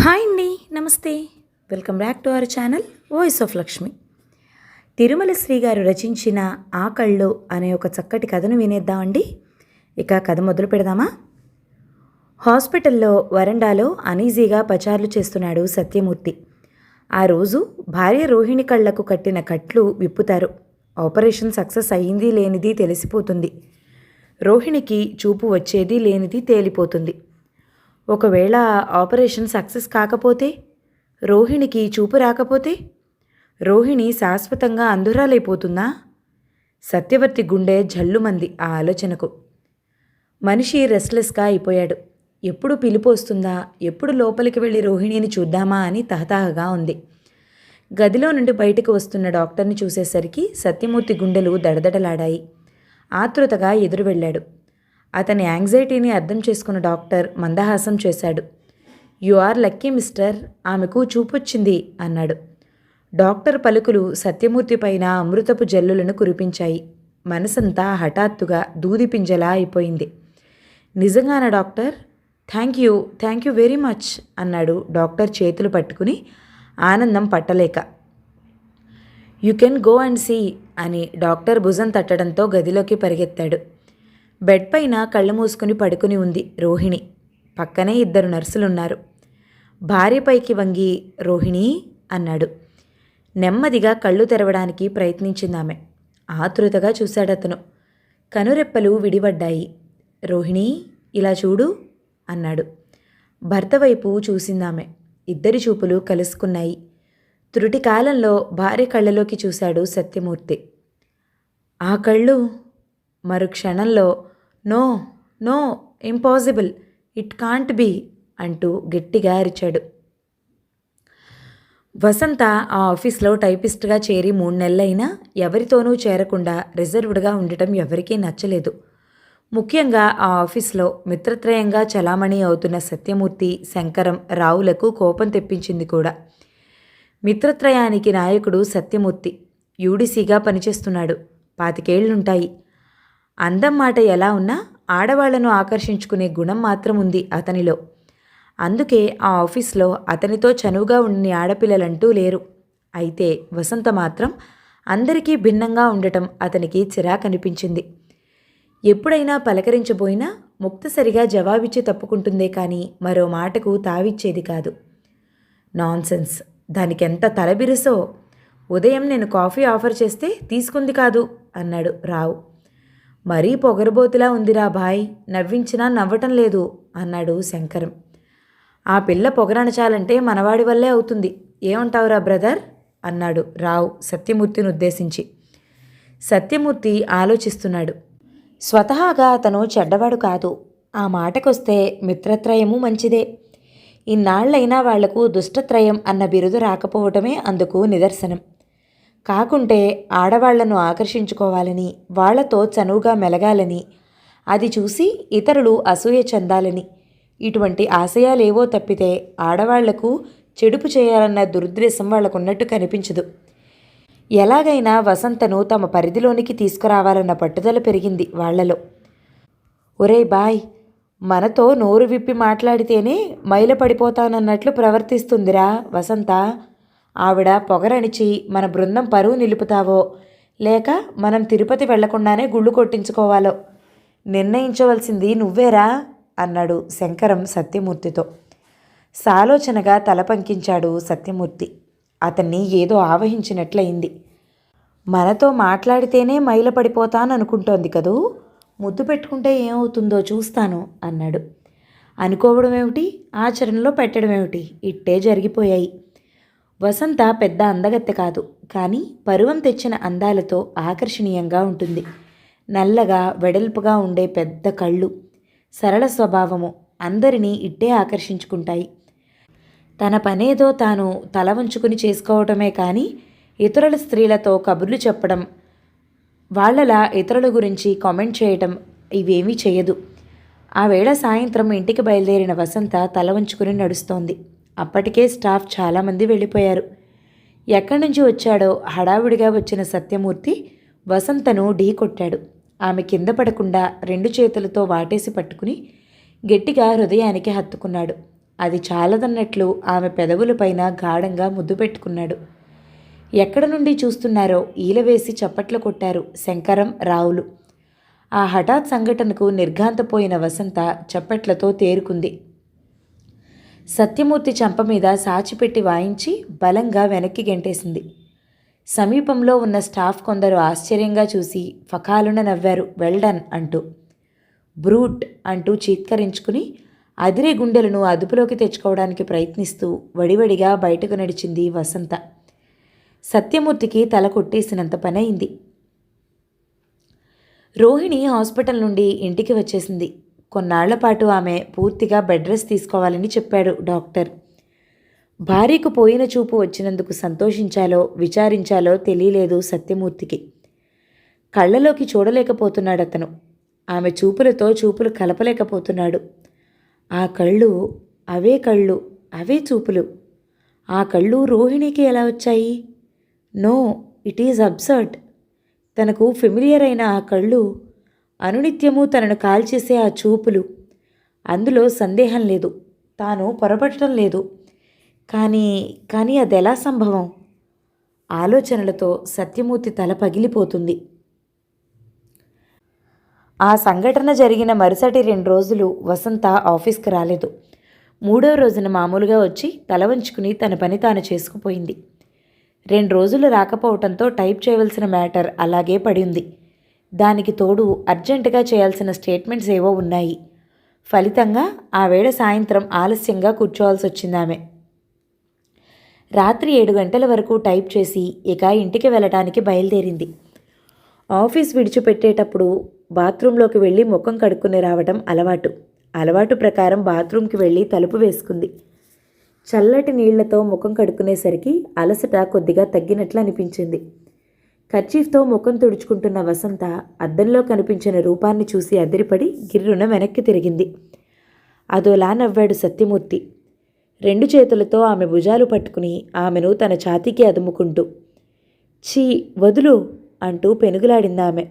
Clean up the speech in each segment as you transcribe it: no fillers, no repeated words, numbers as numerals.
Hi అండి, నమస్తే. Welcome back to our channel voice of Lakshmi. Tirumala Shri గారు రచించిన ఆ కళ్ళు అనే ఒక చక్కటి కథను వినేద్దామండి. ఇక కథ మొదలు పెడదామా? హాస్పిటల్లో వరండాలో అనీజీగా పచార్లు చేస్తున్నాడు సత్యమూర్తి. ఆ రోజు భార్య రోహిణి కళ్లకు కట్టిన కట్లు విప్పుతారు. ఆపరేషన్ సక్సెస్ అయ్యింది లేనిది తెలిసిపోతుంది. రోహిణికి చూపు వచ్చేది లేనిది తేలిపోతుంది. ఒకవేళ ఆపరేషన్ సక్సెస్ కాకపోతే, రోహిణికి చూపు రాకపోతే, రోహిణి శాశ్వతంగా అంధురాలైపోతుందా? సత్యవర్తి గుండె జల్లుమంది ఆ ఆలోచనకు. మనిషి రెస్ట్లెస్గా అయిపోయాడు. ఎప్పుడు పిలుపు వస్తుందా, ఎప్పుడు లోపలికి వెళ్ళి రోహిణిని చూద్దామా అని తహతహగా ఉంది. గదిలో నుండి బయటకు వస్తున్న డాక్టర్ని చూసేసరికి సత్యమూర్తి గుండెలు దడదడలాడాయి. ఆతృతగా ఎదురు వెళ్ళాడు. అతని యాంగ్జైటీని అర్థం చేసుకున్న డాక్టర్ మందహాసం చేశాడు. యు ఆర్ లక్కీ మిస్టర్, ఆమెకు చూపొచ్చింది అన్నాడు. డాక్టర్ పలుకులు సత్యమూర్తి పైన అమృతపు జల్లులను కురిపించాయి. మనసంతా హఠాత్తుగా దూదిపింజలా అయిపోయింది. నిజంగానా doctor? Thank you very much అన్నాడు డాక్టర్ చేతులు పట్టుకుని ఆనందం పట్టలేక. You can go and see అని డాక్టర్ భుజం తట్టడంతో గదిలోకి పరిగెత్తాడు. బెడ్ పైన కళ్ళు మూసుకుని పడుకుని ఉంది రోహిణి. పక్కనే ఇద్దరు నర్సులున్నారు. భార్యపైకి వంగి రోహిణి అన్నాడు. నెమ్మదిగా కళ్ళు తెరవడానికి ప్రయత్నించిందామె. ఆతృతగా చూశాడతను. కనురెప్పలు విడిపడ్డాయి. రోహిణి, ఇలా చూడు అన్నాడు. భర్త వైపు చూసిందామె. ఇద్దరి చూపులు కలుసుకున్నాయి. త్రుటి కాలంలో భార్య కళ్ళలోకి చూశాడు సత్యమూర్తి. ఆ కళ్ళు మరుక్షణంలో no no impossible, it can't be అంటూ గట్టిగా అరిచాడు. వసంత ఆ ఆఫీస్లో టైపిస్ట్గా చేరి 3 నెలలైనా ఎవరితోనూ చేరకుండా రిజర్వ్డ్గా ఉండటం ఎవరికీ నచ్చలేదు. ముఖ్యంగా ఆ ఆఫీస్లో మిత్రత్రయంగా చలామణి అవుతున్న సత్యమూర్తి, శంకరం, రావులకు కోపం తెప్పించింది కూడా. మిత్రత్రయానికి నాయకుడు సత్యమూర్తి. యూడీసీగా పనిచేస్తున్నాడు. 25 ఏళ్లుంటాయి. అందం మాట ఎలా ఉన్నా ఆడవాళ్లను ఆకర్షించుకునే గుణం మాత్రం ఉంది అతనిలో. అందుకే ఆ ఆఫీస్లో అతనితో చనువుగా ఉండని ఆడపిల్లలంటూ లేరు. అయితే వసంత మాత్రం అందరికీ భిన్నంగా ఉండటం అతనికి చిరాకనిపించింది. ఎప్పుడైనా పలకరించబోయినా ముక్తసరిగా జవాబిచ్చి తప్పుకుంటుందే కానీ మరో మాటకు తావిచ్చేది కాదు. నాన్సెన్స్, దానికెంత తలబిరుసో. ఉదయం నేను కాఫీ ఆఫర్ చేస్తే తీసుకుంది కాదు అన్నాడు రావు. మరీ పొగరబోతులా ఉందిరా భాయ్, నవ్వించినా నవ్వటం లేదు అన్నాడు శంకరం. ఆ పిల్ల పొగరనచాలంటే మనవాడి వల్లే అవుతుంది, ఏమంటావురా బ్రదర్ అన్నాడు రావు సత్యమూర్తిని ఉద్దేశించి. సత్యమూర్తి ఆలోచిస్తున్నాడు. స్వతహాగా అతను చెడ్డవాడు కాదు. ఆ మాటకొస్తే మిత్రత్రయము మంచిదే. ఇన్నాళ్లైనా వాళ్లకు దుష్టత్రయం అన్న బిరుదు రాకపోవటమే అందుకు నిదర్శనం. కాకుంటే ఆడవాళ్లను ఆకర్షించుకోవాలని, వాళ్లతో చనువుగా మెలగాలని, అది చూసి ఇతరులు అసూయ చెందాలని, ఇటువంటి ఆశయాలేవో తప్పితే ఆడవాళ్లకు చెడుపు చేయాలన్న దురుద్దేశం వాళ్లకున్నట్టు కనిపించదు. ఎలాగైనా వసంతను తమ పరిధిలోనికి తీసుకురావాలన్న పట్టుదల పెరిగింది వాళ్లలో. ఒరే బాయ్, మనతో నోరు విప్పి మాట్లాడితేనే మైలపడిపోతానన్నట్లు ప్రవర్తిస్తుందిరా వసంత. ఆవిడ పొగరణిచి మన బృందం పరువు నిలుపుతావో, లేక మనం తిరుపతి వెళ్లకుండానే గుళ్ళు కొట్టించుకోవాలో నిర్ణయించవలసింది నువ్వేరా అన్నాడు శంకరం సత్యమూర్తితో. సాలోచనగా తల పంకించాడు సత్యమూర్తి. అతన్ని ఏదో ఆవహించినట్లయింది. మనతో మాట్లాడితేనే మైలపడిపోతాననుకుంటోంది కదూ, ముద్దు పెట్టుకుంటే ఏమవుతుందో చూస్తాను అన్నాడు. అనుకోవడమేమిటి, ఆచరణలో పెట్టడమేమిటి, ఇట్టే జరిగిపోయాయి. వసంత పెద్ద అందగత్తె కాదు, కానీ పరువం తెచ్చిన అందాలతో ఆకర్షణీయంగా ఉంటుంది. నల్లగా వెడల్పుగా ఉండే పెద్ద కళ్ళు, సరళ స్వభావము అందరినీ ఇట్టే ఆకర్షించుకుంటాయి. తన పనేదో తాను తల వంచుకుని చేసుకోవటమే కానీ ఇతరుల స్త్రీలతో కబుర్లు చెప్పడం, వాళ్లలా ఇతరుల గురించి కామెంట్ చేయటం ఇవేమీ చేయదు. ఆ వేళ సాయంత్రం ఇంటికి బయలుదేరిన వసంత తల వంచుకుని నడుస్తోంది. అప్పటికే స్టాఫ్ చాలామంది వెళ్ళిపోయారు. ఎక్కడి నుంచి వచ్చాడో హడావుడిగా వచ్చిన సత్యమూర్తి వసంతను ఢీ కొట్టాడు. ఆమె కింద పడకుండా 2 చేతులతో వాటేసి పట్టుకుని గట్టిగా హృదయానికి హత్తుకున్నాడు. అది చాలదన్నట్లు ఆమె పెదవులపైన గాఢంగా ముద్దు పెట్టుకున్నాడు. ఎక్కడ నుండి చూస్తున్నారో ఈలవేసి చప్పట్లు కొట్టారు శంకరం, రావులు. ఆ హఠాత్ సంఘటనకు నిర్ఘాంతపోయిన వసంత చప్పట్లతో తేరుకుంది. సత్యమూర్తి చెంప మీద సాచిపెట్టి వాయించి బలంగా వెనక్కి గెంటేసింది. సమీపంలో ఉన్న స్టాఫ్ కొందరు ఆశ్చర్యంగా చూసి ఫకాలున నవ్వారు, వెల్డన్ అంటూ. బ్రూట్ అంటూ చీత్కరించుకుని అదిరే గుండెలను అదుపులోకి తెచ్చుకోవడానికి ప్రయత్నిస్తూ వడివడిగా బయటకు నడిచింది వసంత. సత్యమూర్తికి తల కొట్టేసినంత పనయింది. రోహిణి హాస్పిటల్ నుండి ఇంటికి వచ్చేసింది. కొన్నాళ్లపాటు ఆమె పూర్తిగా బెడ్ రెస్ట్ తీసుకోవాలని చెప్పాడు డాక్టర్. భార్యకు పోయిన చూపు వచ్చినందుకు సంతోషించాలో విచారించాలో తెలియలేదు సత్యమూర్తికి. కళ్ళలోకి చూడలేకపోతున్నాడతను. ఆమె చూపులతో చూపులు కలపలేకపోతున్నాడు. ఆ కళ్ళు, అవే కళ్ళు, అవే చూపులు. ఆ కళ్ళు రోహిణికి ఎలా వచ్చాయి? No, it is absurd. తనకు ఫెమిలియర్ అయిన ఆ కళ్ళు, అనునిత్యము తనను కాల్చేసే ఆ చూపులు, అందులో సందేహం లేదు. తాను పొరపడటం లేదు. కానీ అదెలా సంభవం? ఆలోచనలతో సత్యమూర్తి తల పగిలిపోతుంది. ఆ సంఘటన జరిగిన మరుసటి 2 రోజులు వసంత ఆఫీస్కి రాలేదు. 3వ రోజున మామూలుగా వచ్చి తల వంచుకుని తన పని తాను చేసుకుపోయింది. 2 రోజులు రాకపోవడంతో టైప్ చేయవలసిన మ్యాటర్ అలాగే పడింది. దానికి తోడు అర్జెంటుగా చేయాల్సిన స్టేట్మెంట్స్ ఏవో ఉన్నాయి. ఫలితంగా ఆ వేళ సాయంత్రం ఆలస్యంగా కూర్చోవాల్సి వచ్చిందామె. రాత్రి 7 గంటల వరకు టైప్ చేసి ఇక ఇంటికి వెళ్ళటానికి బయలుదేరింది. ఆఫీస్ విడిచిపెట్టేటప్పుడు బాత్రూంలోకి వెళ్ళి ముఖం కడుక్కుని రావటం అలవాటు ప్రకారం బాత్రూంకి వెళ్ళి తలుపు వేసుకుంది. చల్లటి నీళ్లతో ముఖం కడుక్కునేసరికి అలసట కొద్దిగా తగ్గినట్లు అనిపించింది. కర్చీఫ్తో ముఖం తుడుచుకుంటున్న వసంత అద్దంలో కనిపించిన రూపాన్ని చూసి అదిరిపడి గిర్రున వెనక్కి తిరిగింది. అదోలా నవ్వాడు సత్యమూర్తి. 2 చేతులతో ఆమె భుజాలు పట్టుకుని ఆమెను తన ఛాతీకి అదుముకుంటూ. ఛీ, వదులు అంటూ పెనుగులాడిందామె.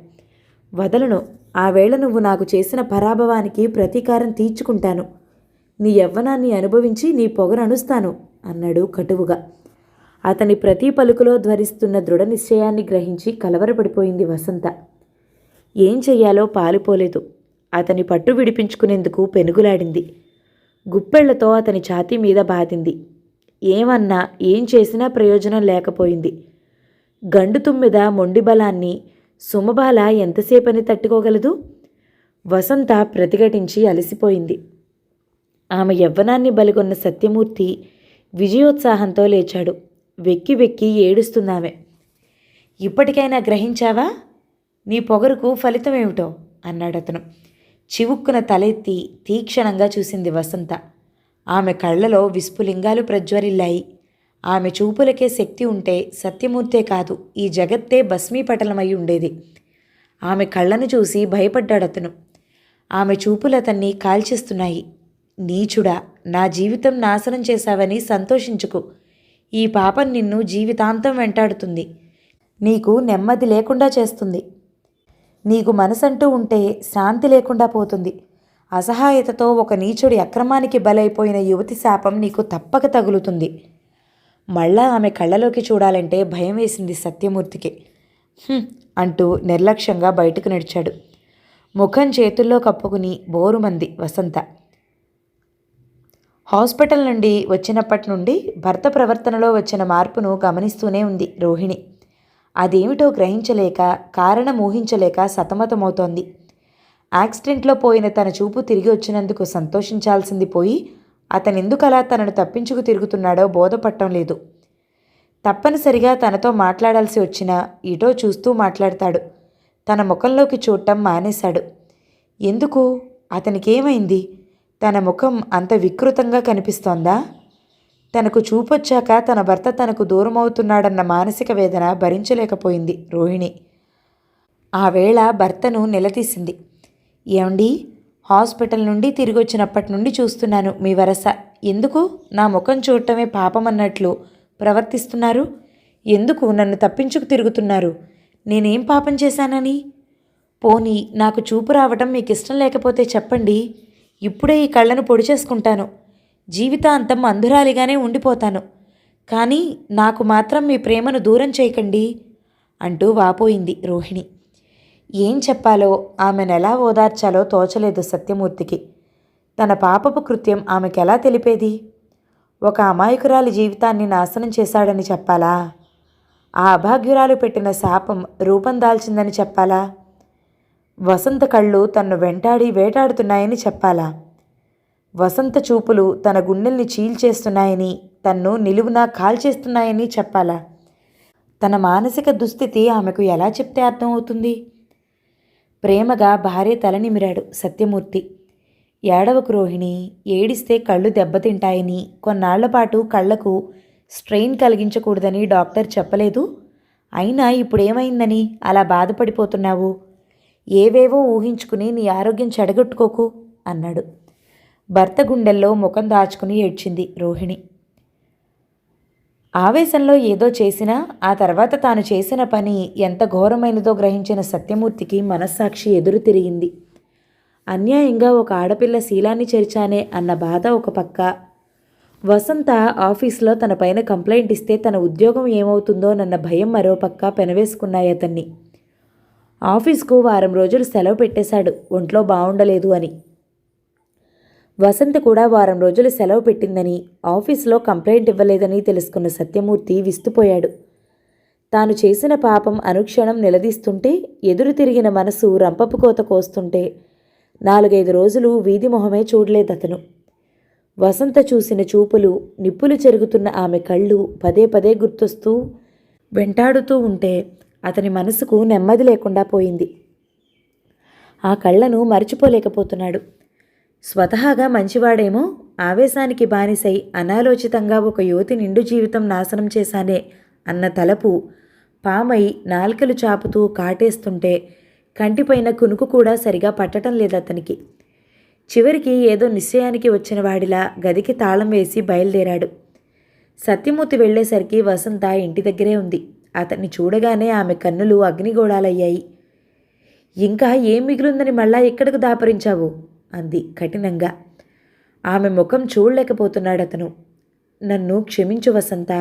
వదలను. ఆ వేళ నువ్వు నాకు చేసిన పరాభవానికి ప్రతీకారం తీర్చుకుంటాను. నీ యవ్వనాన్ని అనుభవించి నీ పొగరు అణుస్తాను అన్నాడు కటువుగా. అతని ప్రతి పలుకులో ధ్వరిస్తున్న దృఢ నిశ్చయాన్ని గ్రహించి కలవరపడిపోయింది వసంత. ఏం చెయ్యాలో పాలుపోలేదు. అతని పట్టు విడిపించుకునేందుకు పెనుగులాడింది. గుప్పెళ్లతో అతని ఛాతీ మీద బాదింది. ఏమన్నా ఏం చేసినా ప్రయోజనం లేకపోయింది. గండు తుమ్మెద మొండి బలాన్ని సుమబాల ఎంతసేపని తట్టుకోగలదు? వసంత ప్రతిఘటించి అలసిపోయింది. ఆమె యవ్వనాన్ని బలిగొన్న సత్యమూర్తి విజయోత్సాహంతో లేచాడు. వెక్కి వెక్కి ఏడుస్తున్నామె. ఇప్పటికైనా గ్రహించావా? నీ పొగరుకు ఫలితమేమిటో అన్నాడతను. చివుక్కున తలెత్తి తీక్షణంగా చూసింది వసంత. ఆమె కళ్ళలో విస్ఫులింగాలు ప్రజ్వరిల్లాయి. ఆమె చూపులకే శక్తి ఉంటే సత్యమూర్తే కాదు, ఈ జగత్తే భస్మీపటలమై ఉండేది. ఆమె కళ్ళను చూసి భయపడ్డాడతను. ఆమె చూపులతన్ని కాల్చేస్తున్నాయి. నీచుడా, నా జీవితం నాశనం చేశావని సంతోషించుకు. ఈ పాపం నిన్ను జీవితాంతం వెంటాడుతుంది. నీకు నెమ్మది లేకుండా చేస్తుంది. నీకు మనసంటూ ఉంటే శాంతి లేకుండా పోతుంది. అసహాయతతో ఒక నీచుడి అక్రమానికి బలైపోయిన యువతి శాపం నీకు తప్పక తగులుతుంది. మళ్ళా ఆమె కళ్ళలోకి చూడాలంటే భయం వేసింది సత్యమూర్తికి. అంటూ నిర్లక్ష్యంగా బయటకు నడిచాడు. ముఖం చేతుల్లో కప్పుకుని బోరుమంది వసంత. హాస్పిటల్ నుండి వచ్చినప్పటి నుండి భర్త ప్రవర్తనలో వచ్చిన మార్పును గమనిస్తూనే ఉంది రోహిణి. అదేమిటో గ్రహించలేక, కారణం ఊహించలేక సతమతమవుతోంది. యాక్సిడెంట్లో పోయిన తన చూపు తిరిగి వచ్చినందుకు సంతోషించాల్సింది పోయి అతనెందుకు అలా తనను తప్పించుకు తిరుగుతున్నాడో బోధపట్టం లేదు. తప్పనిసరిగా తనతో మాట్లాడాల్సి వచ్చినా ఇటో చూస్తూ మాట్లాడతాడు. తన ముఖంలోకి చూడటం మానేశాడు. ఎందుకు? అతనికేమైంది? తన ముఖం అంత వికృతంగా కనిపిస్తోందా? తనకు చూపొచ్చాక తన భర్త తనకు దూరమవుతున్నాడన్న మానసిక వేదన భరించలేకపోయింది రోహిణి. ఆ వేళ భర్తను నిలదీసింది. ఏమండి, హాస్పిటల్ నుండి తిరిగి వచ్చినప్పటి నుండి చూస్తున్నాను మీ వరస. ఎందుకు నా ముఖం చూడటమే పాపమన్నట్లు ప్రవర్తిస్తున్నారు? ఎందుకు నన్ను తప్పించుకు తిరుగుతున్నారు? నేనేం పాపం చేశానని? పోనీ నాకు చూపు రావటం మీకు ఇష్టం లేకపోతే చెప్పండి. ఇప్పుడే ఈ కళ్ళను పొడి చేసుకుంటాను. జీవితాంతం అంధురాలిగానే ఉండిపోతాను. కానీ నాకు మాత్రం మీ ప్రేమను దూరం చేయకండి అంటూ వాపోయింది రోహిణి. ఏం చెప్పాలో ఆమెనెలా ఓదార్చాలో తోచలేదు సత్యమూర్తికి. తన పాపపు కృత్యం ఆమెకెలా తెలిపేది? ఒక అమాయకురాలి జీవితాన్ని నాశనం చేశాడని చెప్పాలా? ఆ అభాగ్యురాలు పెట్టిన శాపం రూపం దాల్చిందని చెప్పాలా? వసంత కళ్ళు తన్ను వెంటాడి వేటాడుతున్నాయని చెప్పాలా? వసంత చూపులు తన గుండెల్ని చీల్చేస్తున్నాయని, తన్ను నిలువునా కాల్చేస్తున్నాయని చెప్పాలా? తన మానసిక దుస్థితి ఆమెకు ఎలా చెప్తే అర్థమవుతుంది? ప్రేమగా భార్య తలనిమిరాడు సత్యమూర్తి. ఏడవకు రోహిణి, ఏడిస్తే కళ్ళు దెబ్బతింటాయని, కొన్నాళ్లపాటు కళ్లకు స్ట్రెయిన్ కలిగించకూడదని డాక్టర్ చెప్పలేదు. అయినా ఇప్పుడేమైందని అలా బాధపడిపోతున్నావు? ఏవేవో ఊహించుకుని నీ ఆరోగ్యం చెడగొట్టుకోకు అన్నాడు. భర్త గుండెల్లో ముఖం దాచుకుని ఏడ్చింది రోహిణి. ఆవేశంలో ఏదో చేసినా ఆ తర్వాత తాను చేసిన పని ఎంత ఘోరమైనదో గ్రహించిన సత్యమూర్తికి మనస్సాక్షి ఎదురు తిరిగింది. అన్యాయంగా ఒక ఆడపిల్ల శీలాన్ని చెరిచానే అన్న బాధ ఒక పక్క, వసంత ఆఫీస్లో తన పైన కంప్లైంట్ ఇస్తే తన ఉద్యోగం ఏమవుతుందోనన్న భయం మరో పక్క పెనవేసుకున్నాయి అతన్ని. ఆఫీస్కు వారం రోజులు సెలవు పెట్టేశాడు ఒంట్లో బాగుండలేదు అని. వసంత కూడా వారం రోజులు సెలవు పెట్టిందని, ఆఫీసులో కంప్లైంట్ ఇవ్వలేదని తెలుసుకున్న సత్యమూర్తి విస్తుపోయాడు. తాను చేసిన పాపం అనుక్షణం నిలదీస్తుంటే, ఎదురు తిరిగిన మనసు రంపపు కోత కోస్తుంటే 4-5 రోజులు వీధి మొహమే చూడలేదతను. వసంత చూసిన చూపులు, నిప్పులు చెరుగుతున్న ఆమె కళ్ళు పదే పదే గుర్తొస్తూ వెంటాడుతూ ఉంటే అతని మనసుకు నెమ్మది లేకుండా పోయింది. ఆ కళ్ళను మర్చిపోలేకపోతున్నాడు. స్వతహాగా మంచివాడేమో ఆవేశానికి బానిసై అనాలోచితంగా ఒక యువతి నిండు జీవితం నాశనం చేశానే అన్న తలపు పామై నాల్కలు చాపుతూ కాటేస్తుంటే కంటిపైన కునుకు కూడా సరిగా పట్టడం లేదతనికి. చివరికి ఏదో నిశ్చయానికి వచ్చిన వాడిలా గదికి తాళం వేసి బయలుదేరాడు. సత్యమూర్తి వెళ్లేసరికి వసంత ఇంటి దగ్గరే ఉంది. అతన్ని చూడగానే ఆమె కన్నులు అగ్నిగోళాలయ్యాయి. ఇంకా ఏం మిగిలిందని మళ్ళా ఎక్కడికి దాపరించావు అంది కఠినంగా. ఆమె ముఖం చూడలేకపోతున్నాడతను. నన్ను క్షమించు వసంత,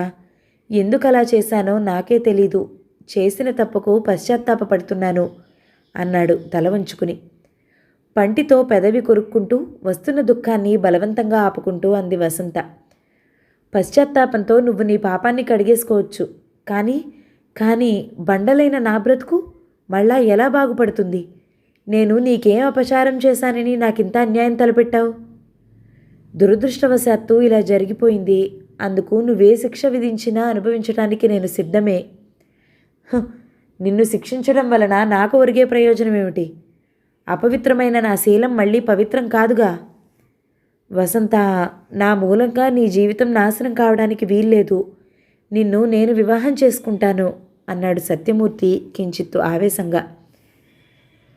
ఎందుకలా చేశానో నాకే తెలీదు. చేసిన తప్పుకు పశ్చాత్తాపపడుతున్నాను అన్నాడు తల వంచుకుని. పంటితో పెదవి కొరుక్కుంటూ వస్తున్న దుఃఖాన్ని బలవంతంగా ఆపుకుంటూ అంది వసంత. పశ్చాత్తాపంతో నువ్వు నీ పాపాన్ని కడిగేసుకోవచ్చు, కానీ బండలైన నా బ్రతుకు మళ్ళా ఎలా బాగుపడుతుంది? నేను నీకేం అపచారం చేశానని నాకింత అన్యాయం తలపెట్టావు? దురదృష్టవశాత్తు ఇలా జరిగిపోయింది. అందుకు నువ్వే శిక్ష విధించినా అనుభవించడానికి నేను సిద్ధమే. నిన్ను శిక్షించడం వలన నాకు ఒరిగే ప్రయోజనం ఏమిటి? అపవిత్రమైన నా శీలం మళ్ళీ పవిత్రం కాదుగా. వసంత, నా మూలంగా నీ జీవితం నాశనం కావడానికి వీల్లేదు. నిన్ను నేను వివాహం చేసుకుంటాను అన్నాడు సత్యమూర్తి కించిత్తు ఆవేశంగా.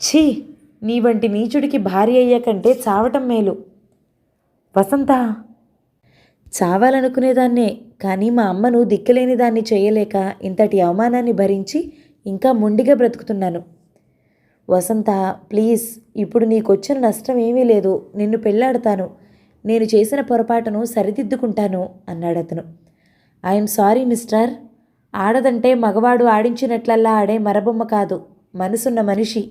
ఛీ, నీ వంటి నీచుడికి భార్య అయ్యాకంటే చావటం మేలు. వసంత, చావాలనుకునేదాన్నే, కానీ మా అమ్మను దిక్కులేని దాన్ని చేయలేక ఇంతటి అవమానాన్ని భరించి ఇంకా మొండిగా బ్రతుకుతున్నాను. వసంత, ప్లీజ్, ఇప్పుడు నీకొచ్చిన నష్టం ఏమీ లేదు. నిన్ను పెళ్ళాడతాను. నేను చేసిన పొరపాటును సరిదిద్దుకుంటాను అన్నాడతను. I'm sorry mister. ఆడదంటే మగవాడు ఆడించినట్లల్లా ఆడే మరబొమ్మ కాదు, మనసున్న మనిషి.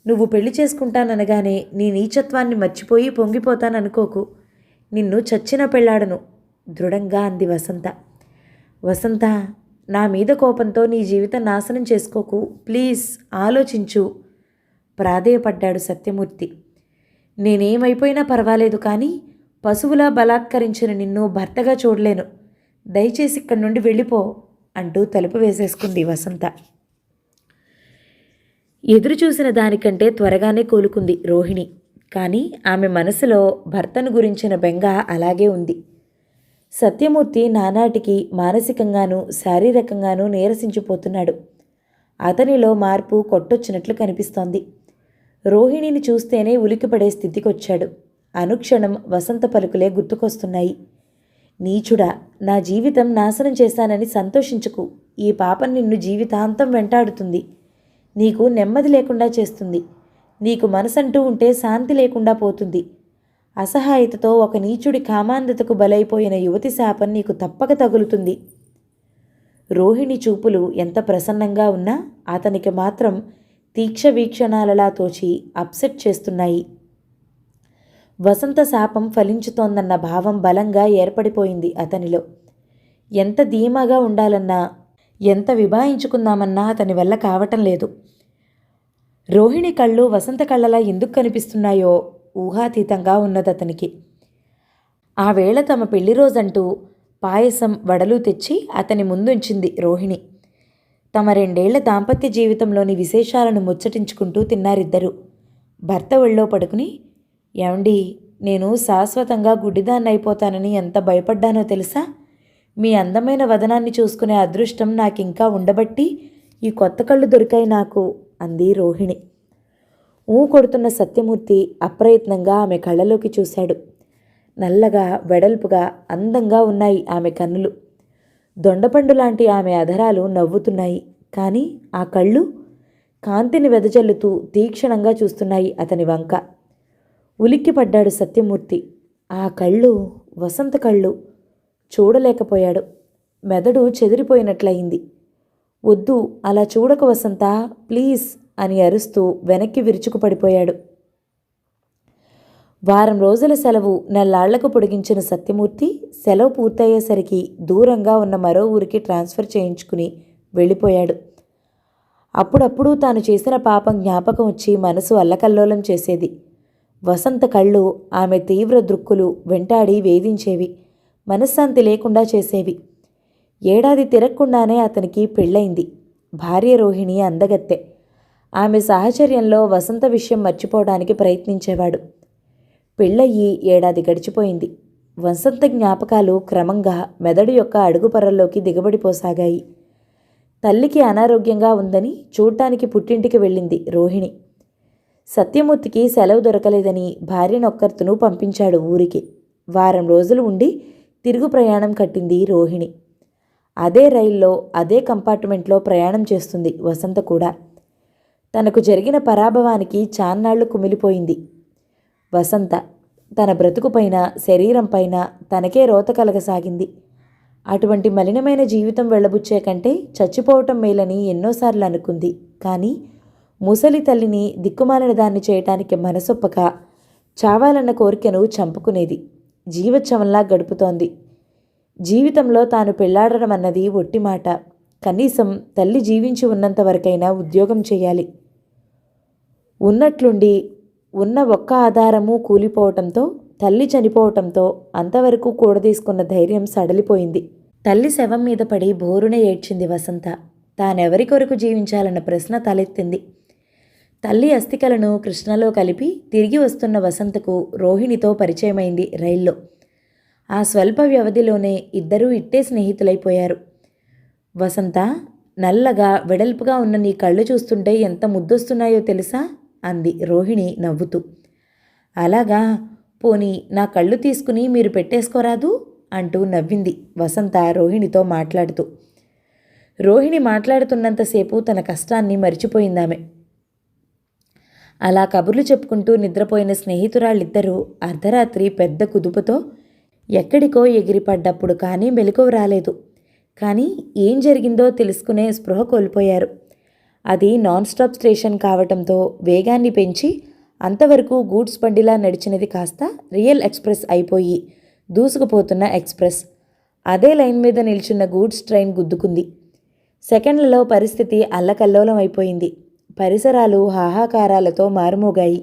నువ్వు పెళ్లి చేసుకుంటాననగానే నీ నీచత్వాన్ని మర్చిపోయి పొంగిపోతాననుకోకు. నిన్ను చచ్చిన పెళ్ళాడను దృఢంగా అంది వసంత. వసంత, నా మీద కోపంతో నీ జీవితం నాశనం చేసుకోకు. ప్లీజ్ ఆలోచించు ప్రాధేయపడ్డాడు సత్యమూర్తి. నేనేమైపోయినా పర్వాలేదు, కానీ పశువులా బలాత్కరించిన నిన్ను భర్తగా చూడలేను. దయచేసి ఇక్కడి నుండి వెళ్ళిపో అంటూ తలుపు వేసేసుకుంది వసంత. ఎదురు చూసిన దానికంటే త్వరగానే కోలుకుంది రోహిణి. కానీ ఆమె మనసులో భర్తను గురించిన బెంగ అలాగే ఉంది. సత్యమూర్తి నానాటికి మానసికంగానూ శారీరకంగానూ నీరసించిపోతున్నాడు. అతనిలో మార్పు కొట్టొచ్చినట్లు కనిపిస్తోంది. రోహిణిని చూస్తేనే ఉలికిపడే స్థితికొచ్చాడు. అనుక్షణం వసంత పలుకులే గుర్తుకొస్తున్నాయి. నీచుడా, నా జీవితం నాశనం చేశానని సంతోషించుకు. ఈ పాపం నిన్ను జీవితాంతం వెంటాడుతుంది. నీకు నెమ్మది లేకుండా చేస్తుంది. నీకు మనసంటూ ఉంటే శాంతి లేకుండా పోతుంది. అసహాయతతో ఒక నీచుడి కామాంధతకు బలైపోయిన యువతి శాపం నీకు తప్పక తగులుతుంది. రోహిణి చూపులు ఎంత ప్రసన్నంగా ఉన్నా అతనికి మాత్రం తీక్ష వీక్షణాలలా తోచి అప్సెట్ చేస్తున్నాయి. వసంత శాపం ఫలించుతోందన్న భావం బలంగా ఏర్పడిపోయింది అతనిలో. ఎంత ధీమాగా ఉండాలన్నా, ఎంత విభాయించుకుందామన్నా అతని వల్ల కావటం లేదు. రోహిణి కళ్ళు వసంత కళ్ళలా ఎందుకు కనిపిస్తున్నాయో ఊహాతీతంగా ఉన్నదతనికి. ఆ వేళ తమ పెళ్లి రోజంటూ పాయసం, వడలు తెచ్చి అతని ముందుంచింది రోహిణి. తమ 2 ఏళ్ల దాంపత్య జీవితంలోని విశేషాలను ముచ్చటించుకుంటూ తిన్నారిద్దరూ. భర్త ఒళ్ళో పడుకుని, ఏమండి, నేను శాశ్వతంగా గుడ్డిదాన్నైపోతానని ఎంత భయపడ్డానో తెలుసా? మీ అందమైన వదనాన్ని చూసుకునే అదృష్టం నాకింకా ఉండబట్టి ఈ కొత్త కళ్ళు దొరికాయి నాకు అంది రోహిణి. కొడుతున్న సత్యమూర్తి అప్రయత్నంగా ఆమె కళ్ళలోకి చూశాడు. నల్లగా, వెడల్పుగా, అందంగా ఉన్నాయి ఆమె కన్నులు. దొండపండు లాంటి ఆమె అధరాలు నవ్వుతున్నాయి. కానీ ఆ కళ్ళు కాంతిని వెదజల్లుతూ తీక్షణంగా చూస్తున్నాయి అతని వంక. ఉలిక్కిపడ్డాడు సత్యమూర్తి. ఆ కళ్ళు వసంత కళ్ళు. చూడలేకపోయాడు. మెదడు చెదిరిపోయినట్లయింది. వద్దు, అలా చూడక వసంత, ప్లీజ్ అని అరుస్తూ వెనక్కి విరుచుకుపడిపోయాడు. వారం రోజుల సెలవు నెల్లాళ్లకు పొడిగించిన సత్యమూర్తి సెలవు పూర్తయ్యేసరికి దూరంగా ఉన్న మరో ఊరికి ట్రాన్స్ఫర్ చేయించుకుని వెళ్ళిపోయాడు. అప్పుడప్పుడు తాను చేసిన పాపం జ్ఞాపకం వచ్చి మనసు అల్లకల్లోలం చేసేది. వసంత కళ్ళు, ఆమె తీవ్ర దృక్కులు వెంటాడి వేధించేవి, మనశ్శాంతి లేకుండా చేసేవి. ఏడాది తిరగకుండానే అతనికి పెళ్ళయింది. భార్య రోహిణి అందగత్తె. ఆమె సాహచర్యంలో వసంత విషయం మర్చిపోవడానికి ప్రయత్నించేవాడు. పెళ్ళయ్యి ఏడాది గడిచిపోయింది. వసంత జ్ఞాపకాలు క్రమంగా మెదడు యొక్క అడుగుపరల్లోకి దిగబడిపోసాగాయి. తల్లికి అనారోగ్యంగా ఉందని చూడ్డానికి పుట్టింటికి వెళ్ళింది రోహిణి. సత్యమూర్తికి సెలవు దొరకలేదని భార్యనొక్కర్తును పంపించాడు ఊరికి. వారం రోజులు ఉండి తిరుగు ప్రయాణం కట్టింది రోహిణి. అదే రైల్లో, అదే కంపార్ట్మెంట్లో ప్రయాణం చేస్తుంది వసంత కూడా. తనకు జరిగిన పరాభవానికి చాన్నాళ్లు కుమిలిపోయింది వసంత. తన బ్రతుకుపైన, శరీరంపైన తనకే రోత కలగసాగింది. అటువంటి మలినమైన జీవితం వెళ్ళబుచ్చే కంటే చచ్చిపోవటం మేలని ఎన్నోసార్లు అనుకుంది. కానీ ముసలి తల్లిని దిక్కుమాలిన దాన్ని చేయటానికి మనసొప్పక చావాలన్న కోరికను చంపుకునేది. జీవోత్సవంలా గడుపుతోంది. జీవితంలో తాను పెళ్లాడడం అన్నది ఒట్టి మాట. కనీసం తల్లి జీవించి ఉన్నంత వరకైనా ఉద్యోగం చేయాలి. ఉన్నట్లుండి ఉన్న ఒక్క ఆధారము కూలిపోవటంతో, తల్లి చనిపోవటంతో అంతవరకు కూడదీసుకున్న ధైర్యం సడలిపోయింది. తల్లి శవం మీద పడి బోరున ఏడ్చింది వసంత. తానెవరి కొరకు జీవించాలన్న ప్రశ్న తలెత్తింది. తల్లి అస్థికలను కృష్ణలో కలిపి తిరిగి వస్తున్న వసంతకు రోహిణితో పరిచయమైంది రైల్లో. ఆ స్వల్ప వ్యవధిలోనే ఇద్దరూ ఇట్టే స్నేహితులైపోయారు. వసంత, నల్లగా వెడల్పుగా ఉన్న నీ కళ్ళు చూస్తుంటే ఎంత ముద్దొస్తున్నాయో తెలుసా అంది రోహిణి నవ్వుతూ. అలాగా, పోనీ నా కళ్ళు తీసుకుని మీరు పెట్టేసుకోరాదు అంటూ నవ్వింది వసంత రోహిణితో మాట్లాడుతూ. రోహిణి మాట్లాడుతున్నంతసేపు తన కష్టాన్ని మరిచిపోయిందామె. అలా కబుర్లు చెప్పుకుంటూ నిద్రపోయిన స్నేహితురాళ్ళిద్దరూ అర్ధరాత్రి పెద్ద కుదుపుతో ఎక్కడికో ఎగిరిపడ్డప్పుడు కానీ మెలకువ రాలేదు. కానీ ఏం జరిగిందో తెలుసుకునే స్పృహ కోల్పోయారు. అది నాన్ స్టాప్ స్టేషన్ కావటంతో వేగాన్ని పెంచి అంతవరకు గూడ్స్ బండిలా నడిచినది కాస్త రియల్ ఎక్స్ప్రెస్ అయిపోయి దూసుకుపోతున్న ఎక్స్ప్రెస్. అదే లైన్ మీద నిల్చున్న గూడ్స్ ట్రైన్ గుద్దుకుంది. సెకండ్లలో పరిస్థితి అల్లకల్లోలం అయిపోయింది. పరిసరాలు హాహాకారాలతో మారుమోగాయి.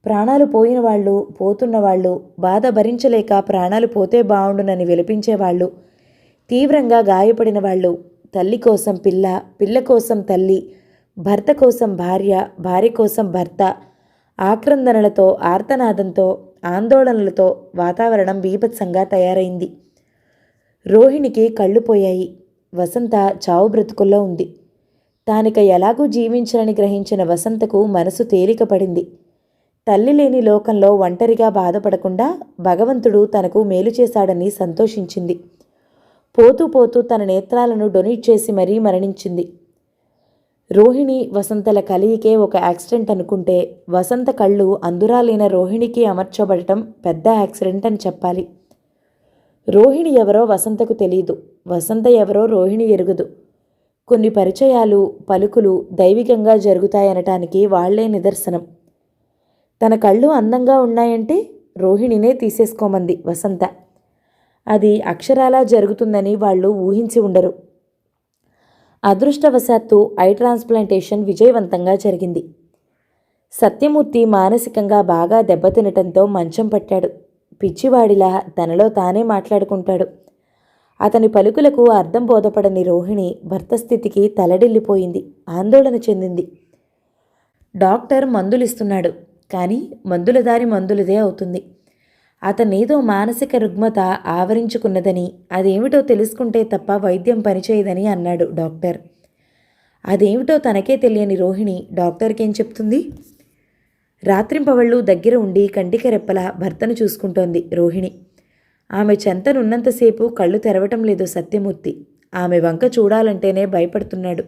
ప్రాణాలు పోయిన వాళ్ళు, పోతున్నవాళ్ళు, బాధ భరించలేక ప్రాణాలు పోతే బావుండునని విలపించేవాళ్ళు, తీవ్రంగా గాయపడిన వాళ్ళు, తల్లి కోసం పిల్ల, పిల్ల కోసం తల్లి, భర్త కోసం భార్య, భార్య కోసం భర్త, ఆక్రందనలతో, ఆర్తనాదంతో, ఆందోళనలతో వాతావరణం బీభత్సంగా తయారైంది. రోహిణికి కళ్ళు పోయాయి. వసంత చావు బ్రతుకుల్లో ఉంది. తానిక ఎలాగూ జీవించాలని గ్రహించిన వసంతకు మనసు తేలిక పడింది. తల్లి లేని లోకంలో ఒంటరిగా బాధపడకుండా భగవంతుడు తనకు మేలు చేశాడని సంతోషించింది. పోతూ పోతూ తన నేత్రాలను డొనేట్ చేసి మరీ మరణించింది. రోహిణి వసంతల కలయికే ఒక యాక్సిడెంట్ అనుకుంటే వసంత కళ్ళు అందురాలైన రోహిణికి అమర్చబడటం పెద్ద యాక్సిడెంట్ అని చెప్పాలి. రోహిణి ఎవరో వసంతకు తెలియదు, వసంత ఎవరో రోహిణి ఎరుగదు. కొన్ని పరిచయాలు, పలుకులు దైవికంగా జరుగుతాయనటానికి వాళ్లే నిదర్శనం. తన కళ్ళు అందంగా ఉన్నాయంటే రోహిణినే తీసేసుకోమంది వసంత. అది అక్షరాలా జరుగుతుందని వాళ్ళు ఊహించి ఉండరు. అదృష్టవశాత్తు ఐ ట్రాన్స్ప్లాంటేషన్ విజయవంతంగా జరిగింది. సత్యమూర్తి మానసికంగా బాగా దెబ్బతినటంతో మంచం పట్టాడు. పిచ్చివాడిలా తనలో తానే మాట్లాడుకుంటాడు. అతని పలుకులకు అర్థం బోధపడని రోహిణి భర్త స్థితికి తలడిల్లిపోయింది, ఆందోళన చెందింది. డాక్టర్ మందులిస్తున్నాడు, కానీ మందుల దారి మందులదే అవుతుంది. అతనేదో మానసిక రుగ్మత ఆవరించుకున్నదని, అదేమిటో తెలుసుకుంటే తప్ప వైద్యం పనిచేయదని అన్నాడు డాక్టర్. అదేమిటో తనకే తెలియని రోహిణి డాక్టర్కేం చెప్తుంది? రాత్రింపవళ్ళు దగ్గర ఉండి కంటికి రెప్పలా భర్తను చూసుకుంటోంది రోహిణి. ఆమె చెంతనున్నంతసేపు కళ్ళు తెరవటం లేదు సత్యమూర్తి. ఆమె వంక చూడాలంటేనే భయపడుతున్నాడు.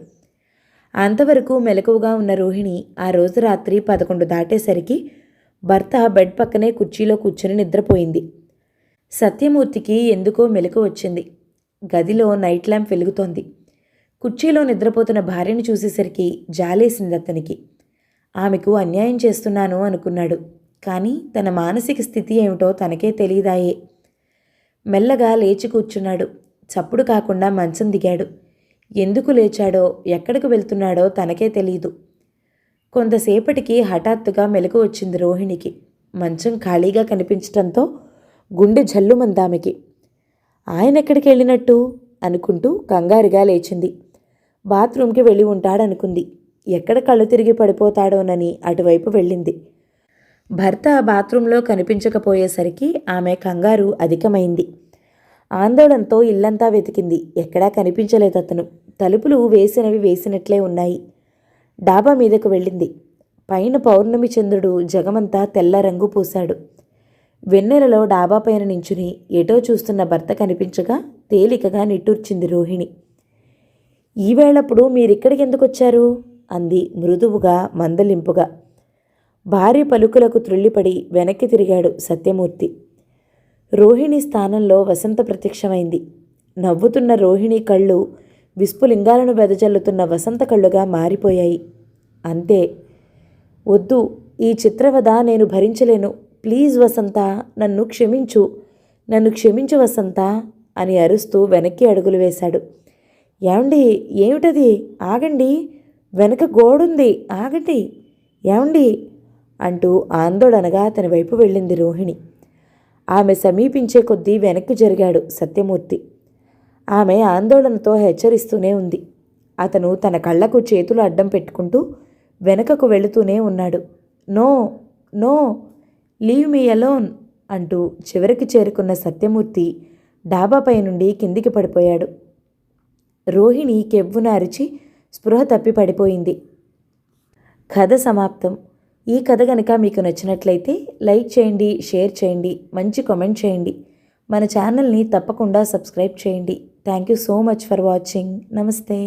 అంతవరకు మెలకువగా ఉన్న రోహిణి ఆ రోజు రాత్రి 11 దాటేసరికి భర్త బెడ్ పక్కనే కుర్చీలో కూర్చుని నిద్రపోయింది. సత్యమూర్తికి ఎందుకో మెలకు వచ్చింది. గదిలో నైట్ ల్యాంప్ వెలుగుతోంది. కుర్చీలో నిద్రపోతున్న భార్యను చూసేసరికి జాలేసింది అతనికి. ఆమెకు అన్యాయం చేస్తున్నాను అనుకున్నాడు. కానీ తన మానసిక స్థితి ఏమిటో తనకే తెలియదాయే. మెల్లగా లేచి కూర్చున్నాడు. చప్పుడు కాకుండా మంచం దిగాడు. ఎందుకు లేచాడో, ఎక్కడికి వెళ్తున్నాడో తనకే తెలీదు. కొంతసేపటికి హఠాత్తుగా మెలకు వచ్చింది రోహిణికి. మంచం ఖాళీగా కనిపించటంతో గుండె జల్లుమందామెకి. ఆయనెక్కడికి వెళ్ళినట్టు అనుకుంటూ కంగారుగా లేచింది. బాత్రూంకి వెళ్ళి ఉంటాడనుకుంది. ఎక్కడ కళ్ళు తిరిగి పడిపోతాడోనని అటువైపు వెళ్ళింది. భర్త బాత్రూంలో కనిపించకపోయేసరికి ఆమె కంగారు అధికమైంది. ఆందోళనతో ఇల్లంతా వెతికింది. ఎక్కడా కనిపించలేదతను. తలుపులు వేసినవి వేసినట్లే ఉన్నాయి. డాబా మీదకు వెళ్ళింది. పైన పౌర్ణమి చంద్రుడు జగమంతా తెల్ల రంగు పూశాడు. వెన్నెలలో డాబా పైన నించుని ఎటో చూస్తున్న భర్త కనిపించగా తేలికగా నిట్టూర్చింది రోహిణి. ఈవేళప్పుడు మీరిక్కడికి ఎందుకొచ్చారు అంది మృదువుగా, మందలింపుగా. భార్య పలుకులకు త్రుళ్ళిపడి వెనక్కి తిరిగాడు సత్యమూర్తి. రోహిణి స్థానంలో వసంత ప్రత్యక్షమైంది. నవ్వుతున్న రోహిణి కళ్ళు విస్ఫులింగాలను వెదజల్లుతున్న వసంత కళ్ళుగా మారిపోయాయి. అంతే. వద్దు, ఈ చిత్రవద నేను భరించలేను. ప్లీజ్ వసంత, నన్ను క్షమించు, నన్ను క్షమించు వసంత అని అరుస్తూ వెనక్కి అడుగులు వేశాడు. ఏమండి, ఏమిటది? ఆగండి, వెనక గోడుంది, ఆగండి, ఏమండి అంటూ ఆందోళనగా అతని వైపు వెళ్ళింది రోహిణి. ఆమె సమీపించే కొద్దీ వెనక్కి జరిగాడు సత్యమూర్తి. ఆమె ఆందోళనతో హెచ్చరిస్తూనే ఉంది. అతను తన కళ్ళకు చేతులు అడ్డం పెట్టుకుంటూ వెనకకు వెళుతూనే ఉన్నాడు. No, no, leave me alone అంటూ చివరికి చేరుకున్న సత్యమూర్తి డాబాపై నుండి కిందికి పడిపోయాడు. రోహిణి కెవ్వున అరిచి స్పృహ తప్పి పడిపోయింది. కథ సమాప్తం. ఈ కథ కనుక మీకు నచ్చినట్లయితే లైక్ చేయండి, షేర్ చేయండి, మంచి కామెంట్ చేయండి. మన ఛానల్ని తప్పకుండా సబ్స్క్రైబ్ చేయండి. Thank you so much for watching. నమస్తే.